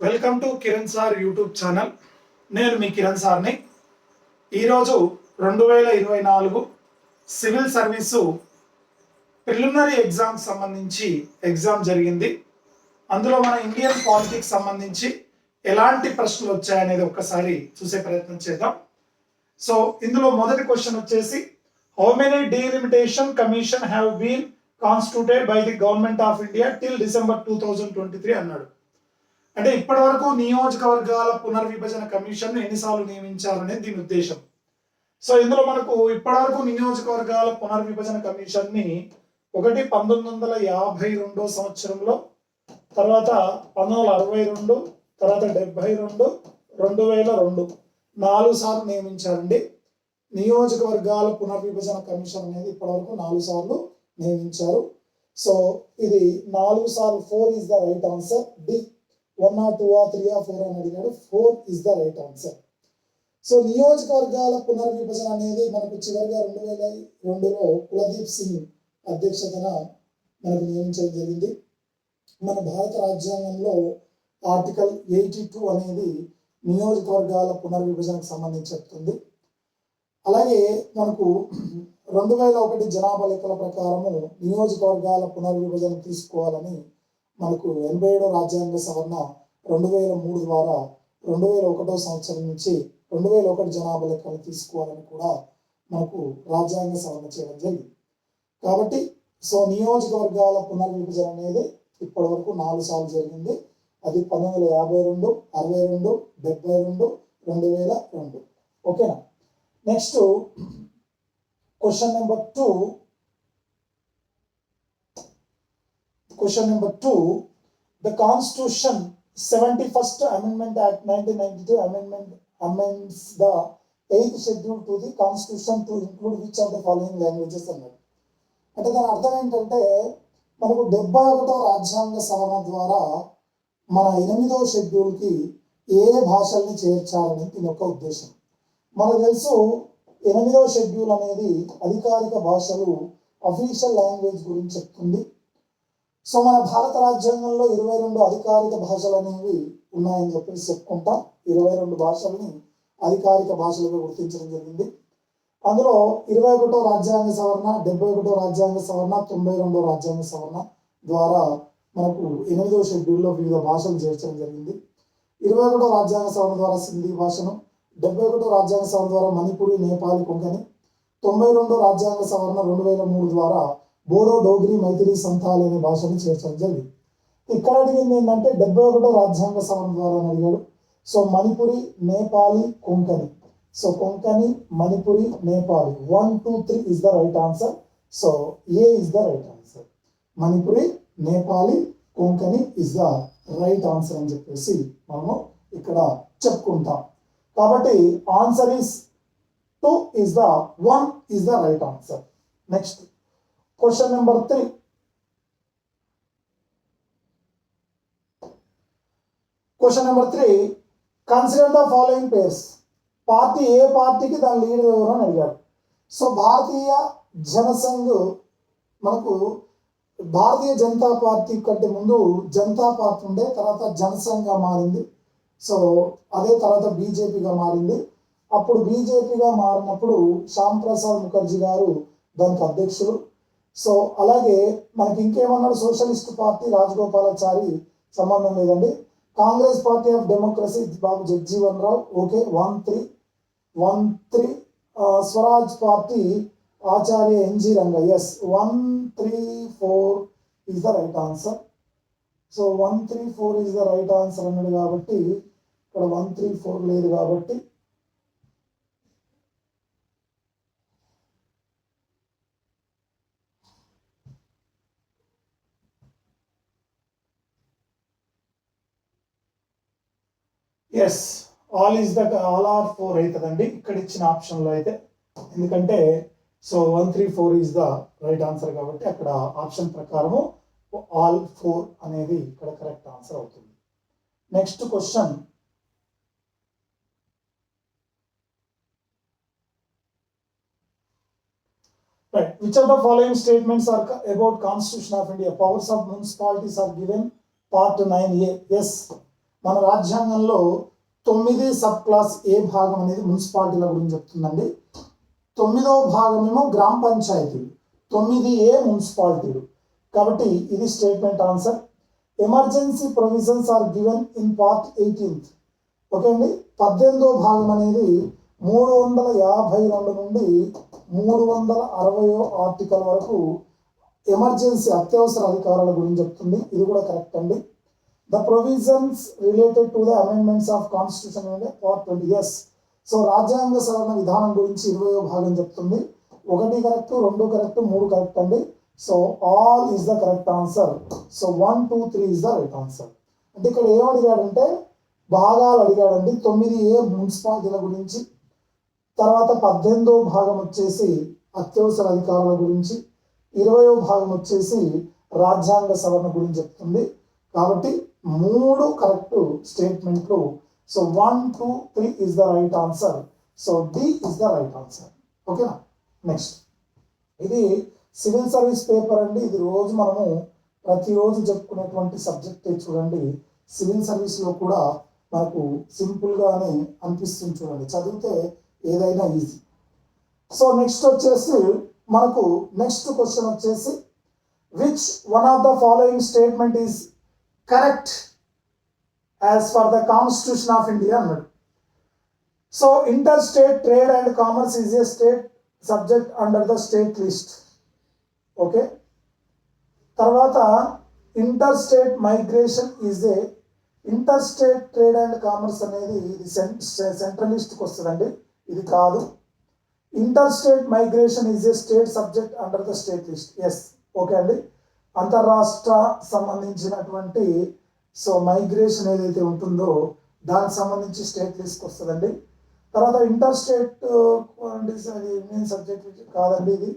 Welcome to Kiran sir YouTube channel. నేను మీ కిరణ్ సార్ని. ఈరోజు 2024 సివిల్ సర్వీసు ప్రిలిమినరీ ఎగ్జామ్ సంబంధించి ఎగ్జామ్ జరిగింది. అందులో మన ఇండియన్ పాలిటిక్స్ సంబంధించి ఎలాంటి ప్రశ్నలు వచ్చాయనేది ఒక్కసారి చూసే ప్రయత్నం చేద్దాం. సో ఇందులో మొదటి క్వశ్చన్ వచ్చేసి, how many delimitation commission have been constituted by the government of India till December 2023 అన్నాడు. అంటే ఇప్పటి వరకు నియోజకవర్గాల పునర్విభజన కమిషన్ ఎన్నిసార్లు నియమించారు అనేది దీని ఉద్దేశం. సో ఇందులో మనకు ఇప్పటి వరకు నియోజకవర్గాల పునర్విభజన కమిషన్ ని 1952 సంవత్సరంలో, తర్వాత 1962, తర్వాత 72, 2002 4 సార్లు నియమించారండి. నియోజకవర్గాల పునర్విభజన కమిషన్ అనేది ఇప్పటివరకు 4 సార్లు నియమించారు. సో ఇది 4 సార్లు 4 is the right answer. D 1 or 2 or 3 or 4 అని అడిగాడు. 4 is the right answer. So నియోజకవర్గాల పునర్విభజన అనేది మనకు చివరిగా 2002లో కులదీప్ సింగ్ అధ్యక్షతన మనకు నియమించడం జరిగింది. మన భారత రాజ్యాంగంలో ఆర్టికల్ 82 అనేది నియోజకవర్గాల పునర్విభజనకు సంబంధించి చెప్తుంది. అలాగే మనకు 2001 జనాభా లెక్కల ప్రకారము నియోజకవర్గాల పునర్విభజన తీసుకోవాలని మనకు 87వ రాజ్యాంగ సవరణ 2003 ద్వారా 2001 సంవత్సరం నుంచి 2001 జనాభా లెక్కలు తీసుకోవాలని కూడా మనకు రాజ్యాంగ సవరణ చేయడం జరిగింది. కాబట్టి సో నియోజకవర్గాల పునర్విభజన అనేది ఇప్పటి వరకు 4 సార్లు జరిగింది. అది 1952, 62, 72, 2002. ఓకేనా? Next question number 2. Question number 2, the Constitution 71st Amendment Act 1992 amends the 8th schedule to the Constitution to include which of the following languages అన్నాడు. అంటే దాని అర్థం ఏంటంటే మనకు 71వ రాజ్యాంగ సవరణ ద్వారా మన 8వ షెడ్యూల్కి ఏ భాషల్ని చేర్చాలని దీని యొక్క ఉద్దేశం. మనకు తెలుసు 8వ షెడ్యూల్ అనేది అధికారిక భాషలు, అఫీషియల్ లాంగ్వేజ్ గురించి చెప్తుంది. సో మన భారత రాజ్యాంగంలో 22 అధికారిక భాషలు అనేవి ఉన్నాయని చెప్పేసి చెప్పుకుంటాం. 22 భాషల్ని అధికారిక భాషలుగా గుర్తించడం జరిగింది. అందులో 21వ రాజ్యాంగ సవరణ, 71వ రాజ్యాంగ సవరణ, 92వ రాజ్యాంగ సవరణ ద్వారా మనకు 8వ షెడ్యూల్లో వివిధ భాషలు చేర్చడం జరిగింది. 21వ రాజ్యాంగ సవరణ ద్వారా సింధీ భాషను, 71వ రాజ్యాంగ సవరణ ద్వారా మణిపురి, నేపాలి, కొంకణి, 92వ రాజ్యాంగ సవరణ 2003 ద్వారా బోడో, డోగ్రీ, మైథిలి, సంతాలి అనే భాషను చేర్చడం జరిగింది. ఇక్కడ అడిగింది ఏంటంటే 71వ రాజ్యాంగ సవరణ ద్వారా అడిగాడు. So Manipuri, Nepali, Konkani. So Konkani, Manipuri, Nepali 1, 2, 3 is the right answer. So A is the right answer. Manipuri, Nepali, Konkani is the right answer అని చెప్పేసి మనము ఇక్కడ చెప్పుకుంటాం. కాబట్టి answer is 2 is the 1 is the right answer. Next question number 3. Question number 3, consider the following pairs. Party A పార్టీకి దాని leader ఎవరు అని అడిగాడు. సో భారతీయ జనసంఘ్, మనకు భారతీయ జనతా పార్టీ కంటే ముందు జనతా పార్టీ ఉండే, తర్వాత జనసంఘ్గా మారింది. సో అదే తర్వాత బీజేపీగా మారింది. అప్పుడు బీజేపీగా మారినప్పుడు శ్యామ్ ప్రసాద్ ముఖర్జీ గారు దానికి అధ్యక్షులు. సో అలాగే మనకి ఇంకేమన్నాడు, సోషలిస్ట్ పార్టీ రాజగోపాలాచారి సంబంధం లేదండి. Congress party of democracy Babu Jagjivan Rao. Okay, 1, 3. Swaraj party Acharya N G Ranga. Yes, 1, 3, 4 is the right answer. So 1, 3, 4 is the right answer అన్నాడు. కాబట్టి ఇక్కడ 1, 3, 4 లేదు. కాబట్టి ఎస్, ఆల్ ఆర్ 4 అవుతుందండి ఇక్కడ ఇచ్చిన ఆప్షన్లో అయితే. ఎందుకంటే so 1, 3, 4 is the right answer కాబట్టి అక్కడ ఆప్షన్ ప్రకారము ఆల్ 4 అనేది ఇక్కడ కరెక్ట్ ఆన్సర్ అవుతుంది. Next question, right, which of the following statements are about constitution of India? Powers of municipalities are given, part 9A. Yes, మన రాజ్యాంగంలో 9 సబ్ క్లాస్ ఏ భాగం అనేది మున్సిపాలిటీల గురించి చెప్తుందండి. 9వ భాగమేమో గ్రామ పంచాయతీలు, 9A మున్సిపాలిటీలు. కాబట్టి ఇది statement answer. Emergency provisions are given in part 18th. Okay అండి. 18వ భాగం అనేది 352 నుండి 360 ఆర్టికల్ వరకు ఎమర్జెన్సీ అత్యవసర అధికారాల గురించి చెప్తుంది. ఇది కూడా కరెక్ట్ అండి. The provisions related to the amendments of constitution అంటే పార్ట్ 20. ఎస్. సో రాజ్యాంగ సవరణ విధానం గురించి 20వ భాగం చెప్తుంది. 1 కరెక్ట్, 2 కరెక్ట్, 3 కరెక్ట్ అండి. So all is the correct answer. So 1, 2, 3 is the right answer. అంటే ఇక్కడ ఏం అడిగాడంటే భాగాలు అడిగాడండి. 9A మున్సిపాలిటీల గురించి, తర్వాత 18వ భాగం వచ్చేసి అత్యవసర అధికారుల గురించి, 20వ భాగం వచ్చేసి రాజ్యాంగ సవరణ గురించి చెప్తుంది. కాబట్టి 3 కరెక్ట్ స్టేట్మెంట్లు. So 1, 2, 3 is the right answer. So D is the right answer. ఓకేనా. నెక్స్ట్, ఇది సివిల్ సర్వీస్ పేపర్ అండి. ఇది రోజు మనము ప్రతిరోజు చెప్పుకునేటువంటి సబ్జెక్టే. చూడండి, సివిల్ సర్వీస్లో కూడా మనకు సింపుల్గానే అనిపిస్తుంది. చూడండి, చదివితే ఏదైనా ఈజీ. సో నెక్స్ట్ వచ్చేసి మనకు నెక్స్ట్ క్వశ్చన్ వచ్చేసి which one of the following statement is correct as per the constitution of India అన్నాడు. So inter state trade and commerce is a state subject under the state list. Okay. తర్వాత inter state migration is a inter state trade and commerce అనేది ఇది central లిస్ట్కి వస్తుందండి. ఇది కాదు. Inter state migration is a state subject under the state list. Yes. Okay అండి. అంతర్రాష్ట్ర సంబంధించినటువంటి సో మైగ్రేషన్ ఏదైతే ఉంటుందో దానికి సంబంధించి స్టేట్ లిస్ట్కి వస్తుందండి. తర్వాత ఇంటర్ స్టేట్ అది ఇండియన్ సబ్జెక్ట్ కాదండి. ఇది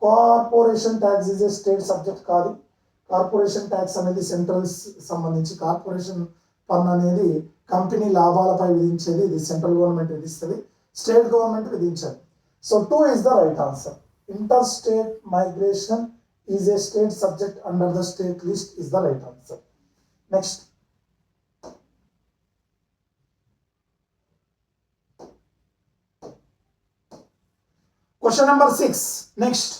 corporation tax is a state subject కాదు. కార్పొరేషన్ ట్యాక్స్ అనేది సెంట్రల్ సంబంధించి, కార్పొరేషన్ పన్ను అనేది కంపెనీ లాభాలపై విధించేది. ఇది సెంట్రల్ గవర్నమెంట్ విధిస్తుంది, స్టేట్ గవర్నమెంట్ విధించాలి. So 2 is the right answer. Inter state migration is a state subject under the state list is the right answer. Next, question number 6. Next,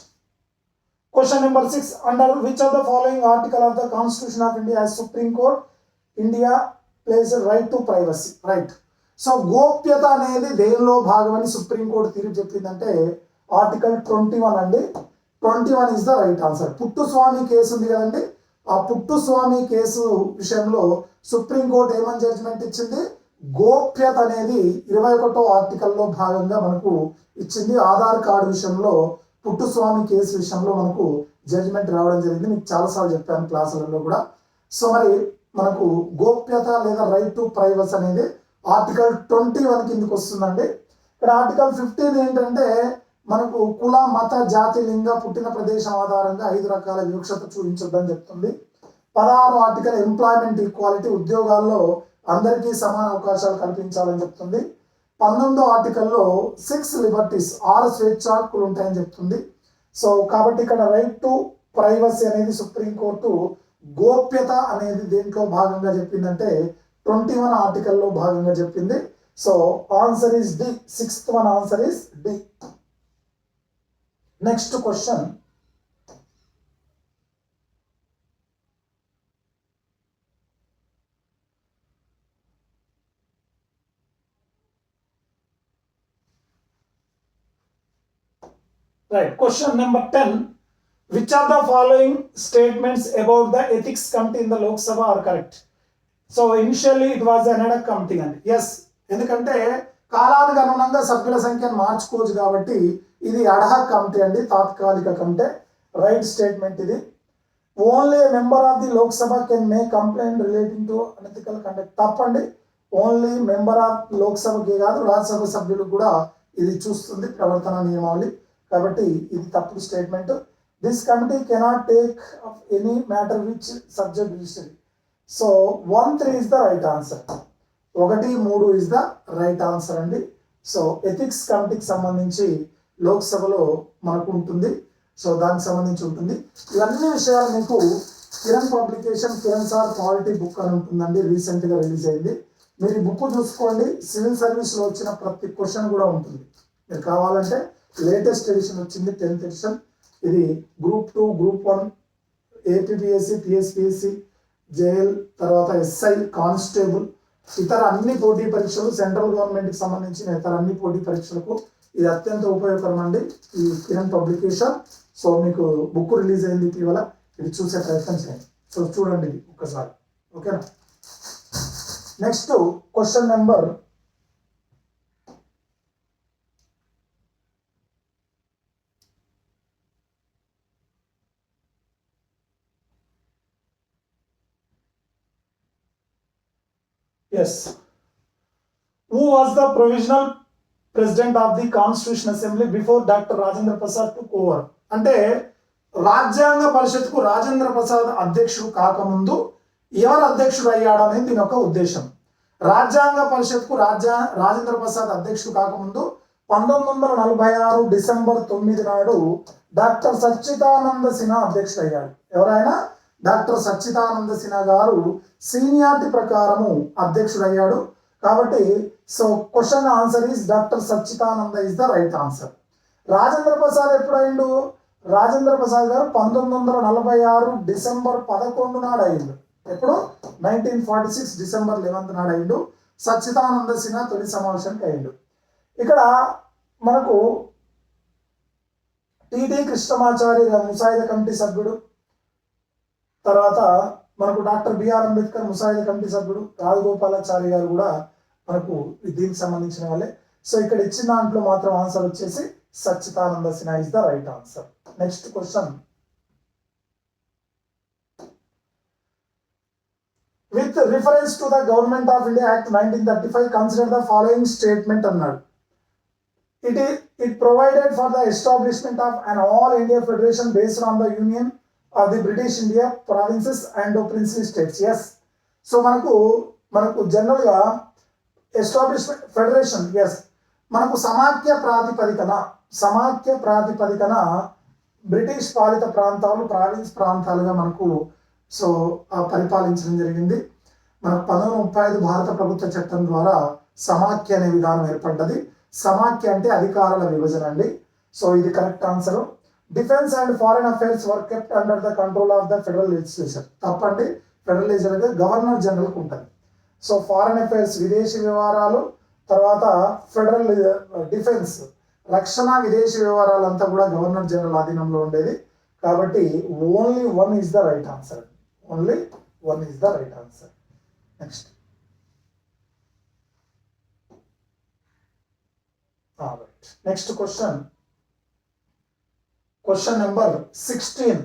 question number 6. Under which of the following article of the Constitution of India as Supreme Court India plays a right to privacy? Right. So గోప్యత అనేది దేనిలో భాగమని supreme court తీర్పు చెప్పిందంటే article 21 అండి. 21 is the right answer. Puttaswamy case ఉంది కదండి, ఆ పుట్టుస్వామి కేసు విషయంలో సుప్రీంకోర్టు ఏమని జడ్జిమెంట్ ఇచ్చింది? గోప్యత అనేది 21వ ఆర్టికల్లో భాగంగా మనకు ఇచ్చింది. ఆధార్ కార్డు విషయంలో పుట్టుస్వామి కేసు విషయంలో మనకు జడ్జిమెంట్ రావడం జరిగింది. మీకు చాలాసార్లు చెప్పాను క్లాసులలో కూడా. సో మరి మనకు గోప్యత లేదా రైట్ టు ప్రైవసీ అనేది ఆర్టికల్ 21 కిందకి వస్తుందండి. ఇక్కడ ఆర్టికల్ 15 ఏంటంటే మనకు కుల, మత, జాతి, లింగ, పుట్టిన ప్రదేశం ఆధారంగా 5 రకాల వివక్షత చూపించొద్దని చెప్తుంది. 16 ఆర్టికల్ ఎంప్లాయ్మెంట్ ఈక్వాలిటీ, ఉద్యోగాల్లో అందరికీ సమాన అవకాశాలు కల్పించాలని చెప్తుంది. 19వ ఆర్టికల్లో 6 లిబర్టీస్, 6 స్వేచ్ఛ హక్కులు ఉంటాయని చెప్తుంది. సో కాబట్టి ఇక్కడ రైట్ టు ప్రైవసీ అనేది సుప్రీంకోర్టు గోప్యత అనేది దేంట్లో భాగంగా చెప్పిందంటే 21 ఆర్టికల్లో భాగంగా చెప్పింది. So answer is D. 6th one answer is D. Next question, right, question number 10. Which of the following statements about the ethics committee in the Lok Sabha are correct? So initially it was an ad hoc committee and yes, ఎందుకంటే కాలానికి అనుగుణంగా సభ్యుల సంఖ్యను మార్చుకోవచ్చు కాబట్టి ఇది ad hoc committee అండి, తాత్కాలిక కమిటీ. రైట్ స్టేట్మెంట్ ఇది. Only member of the Lok Sabha can make complaint relating to unethical conduct. తప్పండి. ఓన్లీ మెంబర్ ఆఫ్ లోక్ సభకి కాదు, రాజ్యసభ సభ్యులకు కూడా ఇది చూస్తుంది ప్రవర్తన నియమావళి. కాబట్టి ఇది తప్పుడు statement. This committee cannot take off any matter which subject registered. So 1, 3 is the right answer. 1, 3 is the right answer అండి. సో ఎథిక్స్ కమిటీకి సంబంధించి లోక్సభలో మనకు ఉంటుంది. సో దానికి సంబంధించి ఉంటుంది. ఇవన్నీ విషయాలు మీకు Kiran publication Kiran sir quality book అని ఉంటుందండి, రీసెంట్ గా రిలీజ్ అయింది. మీరు ఈ బుక్ చూసుకోండి, సివిల్ సర్వీస్ లో వచ్చిన ప్రతి క్వశ్చన్ కూడా ఉంటుంది. మీరు కావాలంటే లేటెస్ట్ ఎడిషన్ వచ్చింది 10th ఎడిషన్. ఇది group 2, group 1, APPSC, TSPSC, JL, తర్వాత ఎస్ఐ, కానిస్టేబుల్, ఇతర అన్ని పోటీ పరీక్షలు, సెంట్రల్ గవర్నమెంట్కి సంబంధించిన ఇతర అన్ని పోటీ పరీక్షలకు ఇది అత్యంత ఉపయోగకరం అండి, ఈ కిరణ్ పబ్లికేషన్. సో మీకు బుక్ రిలీజ్ అయింది ఇటీవల, ఇది చూసే ప్రయత్నం చేయండి. సో చూడండి ఇది ఒక్కసారి, ఓకేనా. Next question number 'Yes. Who was the provisional president of the Constitution Assembly before Dr. Rajendra Prasad took over? అంటే రాజ్యాంగ పరిషత్కు రాజేంద్ర ప్రసాద్ అధ్యక్షుడు కాకముందు ఎవరు అధ్యక్షుడు అయ్యాడు అనేది దీని యొక్క ఉద్దేశం. రాజ్యాంగ పరిషత్కు రాజేంద్ర ప్రసాద్ అధ్యక్షుడు కాకముందు 1946 డిసెంబర్ 9 నాడు డాక్టర్ సచ్చిదానంద సిన్హా అధ్యక్షుడు అయ్యాడు. ఎవరైనా డాక్టర్ సచ్చిదానంద సిన్హా గారు సీనియారిటీ ప్రకారము అధ్యక్షుడయ్యాడు. కాబట్టి so question answer is doctor Sachchidananda is the right answer. Rajendra Prasad ఎప్పుడైండు? రాజేంద్ర ప్రసాద్ గారు 1946 డిసెంబర్ 11 నాడు అయిండు. ఎప్పుడు? 1946 డిసెంబర్ 11 నాడు అయిండు. సచ్చిదానంద సిన్హా తొలి సమావేశానికి అయిండు. ఇక్కడ మనకు టిటి కృష్ణమాచారి ముసాయిదా కమిటీ సభ్యుడు, తర్వాత మనకు డాక్టర్ బిఆర్ అంబేద్కర్ ముసాయిదా కమిటీ సభ్యుడు, రాజగోపాలాచారి గారు కూడా మనకు దీనికి సంబంధించిన వాళ్ళే. సో ఇక్కడ ఇచ్చిన దాంట్లో మాత్రం ఆన్సర్ వచ్చేసి Sachchidananda Sinha is the right answer. Next question, with reference to the government of India act 1935 consider the following statement అన్నాడు. It provided for the establishment of an all India federation based on the union of the British India provinces and princely states. Yes. So మనకు general గా establishment federation, yes, మనకు సమాఖ్య ప్రాతిపదికన British పాలిత ప్రాంతాలు province ప్రాంతాలుగా మనకు సో పరిపాలించడం జరిగింది. మనకు 1935 భారత ప్రభుత్వ చట్టం ద్వారా సమాఖ్య అనే విధానం ఏర్పడ్డది. సమాఖ్య అంటే అధికారాల విభజన అండి. సో ఇది correct answer. Defence and foreign affairs were kept under the control of the federal legislature. తప్పండి, ఫెడరల్ లెజిస్లేచర్ గవర్నర్ జనరల్కి ఉంటుంది. సో ఫారెన్ అఫైర్స్ విదేశీ వ్యవహారాలు, తర్వాత ఫెడరల్ డిఫెన్స్ రక్షణ విదేశీ వ్యవహారాలు అంతా కూడా గవర్నర్ జనరల్ ఆధీనంలో ఉండేది. కాబట్టి only 1 is the right answer. Only 1 is the right answer. Next next question, question number 16.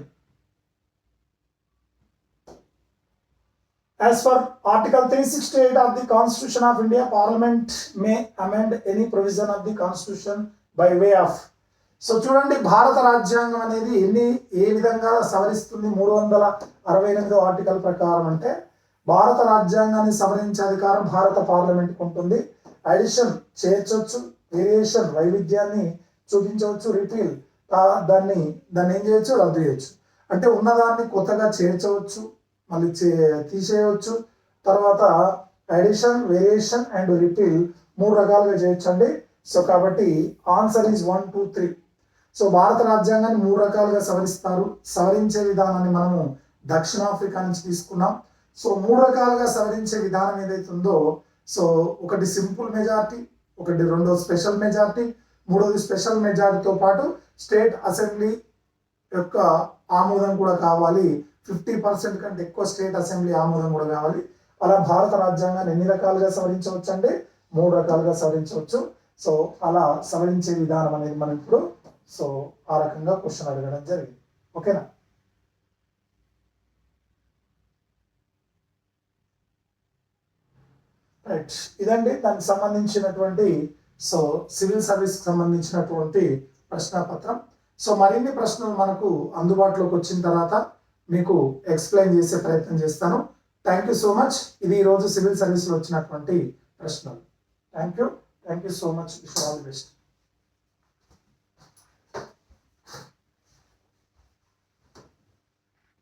As per Article 368 of the Constitution of India, Parliament may amend any provision of the Constitution by way of. So చూడండి, భారత రాజ్యాంగం అనేది ఏ విధంగా సవరిస్తుంది? 368వ article ప్రకారం అంటే భారత రాజ్యాంగాన్ని సవరించే అధికారం భారత పార్లమెంట్కి ఉంటుంది. అడిషన్ చేర్చవచ్చు, వేరియేషన్ వైవిధ్యాన్ని చూపించవచ్చు, రిపీల్ దాన్ని ఏం చేయొచ్చు? రద్దు చేయొచ్చు. అంటే ఉన్నదాన్ని కొత్తగా చేర్చవచ్చు, మళ్ళీ తీసేయవచ్చు. తర్వాత అడిషన్, వేరియేషన్ అండ్ రిపీల్ 3 రకాలుగా చేయొచ్చండి. సో కాబట్టి ఆన్సర్ ఈజ్ 1, 2, 3. సో భారత రాజ్యాంగాన్ని 3 రకాలుగా సవరిస్తారు. సవరించే విధానాన్ని మనము దక్షిణాఫ్రికా నుంచి తీసుకున్నాం. సో 3 రకాలుగా సవరించే విధానం ఏదైతే ఉందో, సో ఒకటి సింపుల్ మెజారిటీ, రెండో స్పెషల్ మెజారిటీ, మూడోది స్పెషల్ మెజారిటీతో పాటు స్టేట్ అసెంబ్లీ యొక్క ఆమోదం కూడా కావాలి. 50% కంటే ఎక్కువ స్టేట్ అసెంబ్లీ ఆమోదం కూడా కావాలి. అలా భారత రాజ్యాంగాన్ని ఎన్ని రకాలుగా సవరించవచ్చు అంటే 3 రకాలుగా సవరించవచ్చు. సో అలా సవరించే విధానం అనేది మనం ఇప్పుడు సో ఆ రకంగా క్వశ్చన్ అడగడం జరిగింది. ఓకేనా? రైట్, ఇదండి దానికి సంబంధించినటువంటి సో సివిల్ సర్వీస్కి సంబంధించినటువంటి ప్రశ్నపత్రం. సో మరిన్ని ప్రశ్నలు మనకు అందుబాటులోకి వచ్చిన తర్వాత మీకు ఎక్స్ప్లెయిన్ చేసే ప్రయత్నం చేస్తాను. Thank you so much. ఇది ఈరోజు సివిల్ సర్వీస్లో వచ్చినటువంటి ప్రశ్నలు. Thank you so much. Wish all the best.